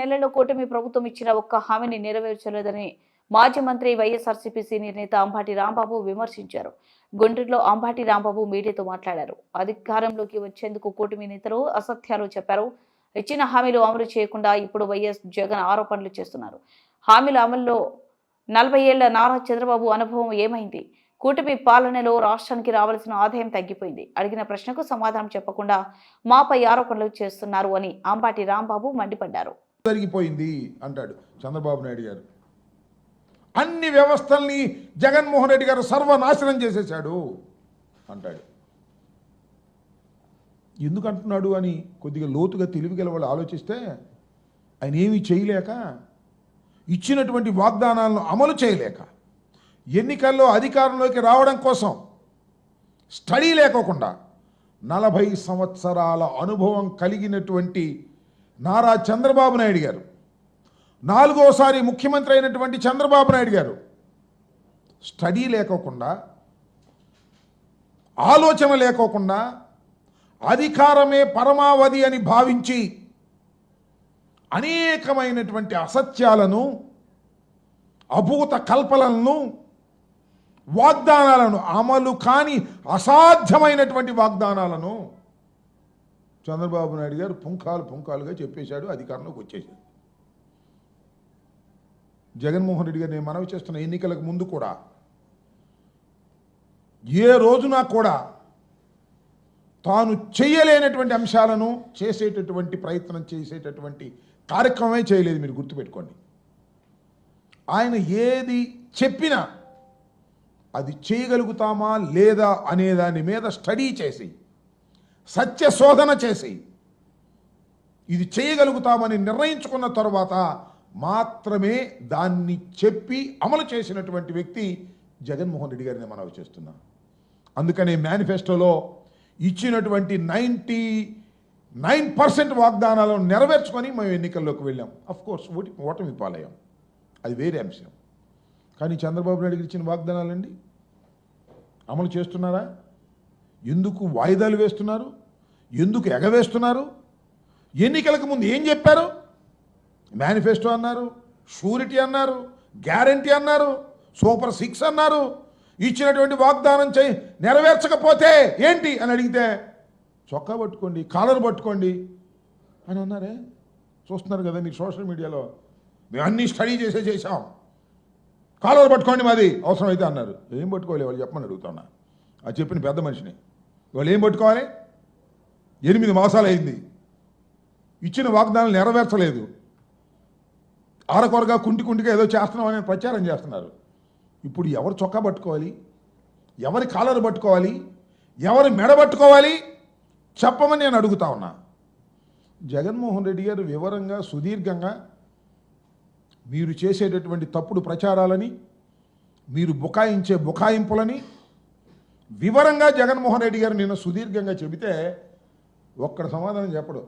నెలల్లో కూటమి ప్రభుత్వం ఇచ్చిన ఒక్క హామీని నెరవేర్చలేదని మాజీ మంత్రి వైఎస్ఆర్సీపీ సీనియర్ నేత అంబాటి రాంబాబు విమర్శించారు. గుంటూరులో అంబాటి రాంబాబు మీడియాతో మాట్లాడారు. అధికారంలోకి వచ్చేందుకు కూటమి నేతలు అసత్యాలు చెప్పారు. ఇచ్చిన హామీలు అమలు చేయకుండా ఇప్పుడు వైఎస్ జగన్ ఆరోపణలు చేస్తున్నారు. హామీల అమల్లో 40 ఏళ్ల నారా చంద్రబాబు అనుభవం ఏమైంది? కూటమి పాలనలో రాష్ట్రానికి రావాల్సిన ఆదాయం తగ్గిపోయింది. అడిగిన ప్రశ్నకు సమాధానం చెప్పకుండా మాపై ఆరోపణలు చేస్తున్నారు అని అంబాటి రాంబాబు మండిపడ్డారు. జరిగిపోయింది అంటాడు చంద్రబాబు నాయుడు గారు. అన్ని వ్యవస్థల్ని జగన్మోహన్ రెడ్డి గారు సర్వనాశనం చేసేశాడు అంటాడు. ఎందుకు అంటున్నాడు అని కొద్దిగా లోతుగా తెలివిగల వాళ్ళు ఆలోచిస్తే, ఆయన ఏమీ చేయలేక, ఇచ్చినటువంటి వాగ్దానాలను అమలు చేయలేక, ఎన్నికల్లో అధికారంలోకి రావడం కోసం స్టడీ లేకోకుండా 40 సంవత్సరాల అనుభవం కలిగినటువంటి నారా చంద్రబాబు నాయుడు గారు, 4వసారి ముఖ్యమంత్రి అయినటువంటి చంద్రబాబు నాయుడు గారు స్టడీ లేకోకుండా, ఆలోచన లేకోకుండా, అధికారమే పరమావధి అని భావించి అనేకమైనటువంటి అసత్యాలను, అభూత కల్పనలను, వాగ్దానాలను, అమలు కాని అసాధ్యమైనటువంటి వాగ్దానాలను చంద్రబాబు నాయుడు గారు పుంఖాలుగా చెప్పేశాడు. అధికారంలోకి వచ్చేసాడు. జగన్మోహన్ రెడ్డి గారు నేను మనవి చేస్తున్న ఎన్నికలకు ముందు కూడా ఏ రోజున కూడా తాను చేయలేనటువంటి అంశాలను చేసేటటువంటి ప్రయత్నం చేసేటటువంటి కార్యక్రమమే చేయలేదు. మీరు గుర్తుపెట్టుకోండి. ఆయన ఏది చెప్పినా అది చేయగలుగుతామా లేదా అనే దాని మీద స్టడీ చేసి, సత్య శోధన చేసి, ఇది చేయగలుగుతామని నిర్ణయించుకున్న తర్వాత మాత్రమే దాన్ని చెప్పి అమలు చేసినటువంటి వ్యక్తి జగన్మోహన్ రెడ్డి గారిని మనవి చేస్తున్నాను. అందుకనే మేనిఫెస్టోలో ఇచ్చినటువంటి 99% వాగ్దానాలను నెరవేర్చుకొని మేము ఎన్నికల్లోకి వెళ్ళాం. అఫ్కోర్స్ ఓటమి పాలయ్యాం, అది వేరే అంశం. కానీ చంద్రబాబు నాయుడు ఇచ్చిన వాగ్దానాలండి అమలు చేస్తున్నారా? ఎందుకు వాయిదాలు వేస్తున్నారు? ఎందుకు ఎగవేస్తున్నారు? ఎన్నికలకు ముందు ఏం చెప్పారు? మేనిఫెస్టో అన్నారు, షూరిటీ అన్నారు, గ్యారంటీ అన్నారు, సూపర్ 6 అన్నారు. ఇచ్చినటువంటి వాగ్దానం నెరవేర్చకపోతే ఏంటి అని అడిగితే చొక్కా పట్టుకోండి, కాలర్ పట్టుకోండి అని అన్నారే. చూస్తున్నారు కదా మీరు సోషల్ మీడియాలో. మేము అన్నీ స్టడీ చేసాం, కాలర్ పట్టుకోండి మాది అవసరమైతే అన్నారు. ఏం పట్టుకోవాలి వాళ్ళు చెప్పమని అడుగుతున్నా. అది చెప్పిన పెద్ద మనిషిని. వాళ్ళు ఏం పట్టుకోవాలి? 8 మాసాలు అయింది, ఇచ్చిన వాగ్దానాలు నెరవేర్చలేదు, ఆరకొరగా కుంటిగా ఏదో చేస్తున్నామని ప్రచారం చేస్తున్నారు. ఇప్పుడు ఎవరు చొక్కా పట్టుకోవాలి? ఎవరి కాలర్ పట్టుకోవాలి? ఎవరి మెడ పట్టుకోవాలి? చెప్పమని నేను అడుగుతా ఉన్నా. జగన్మోహన్ రెడ్డి గారు వివరంగా, సుదీర్ఘంగా మీరు చేసేటటువంటి తప్పుడు ప్రచారాలని, మీరు బుకాయించే బుకాయింపులని వివరంగా జగన్మోహన్ రెడ్డి గారు నిన్న సుదీర్ఘంగా చెబితే ఒక్కడ సమాధానం చెప్పడు.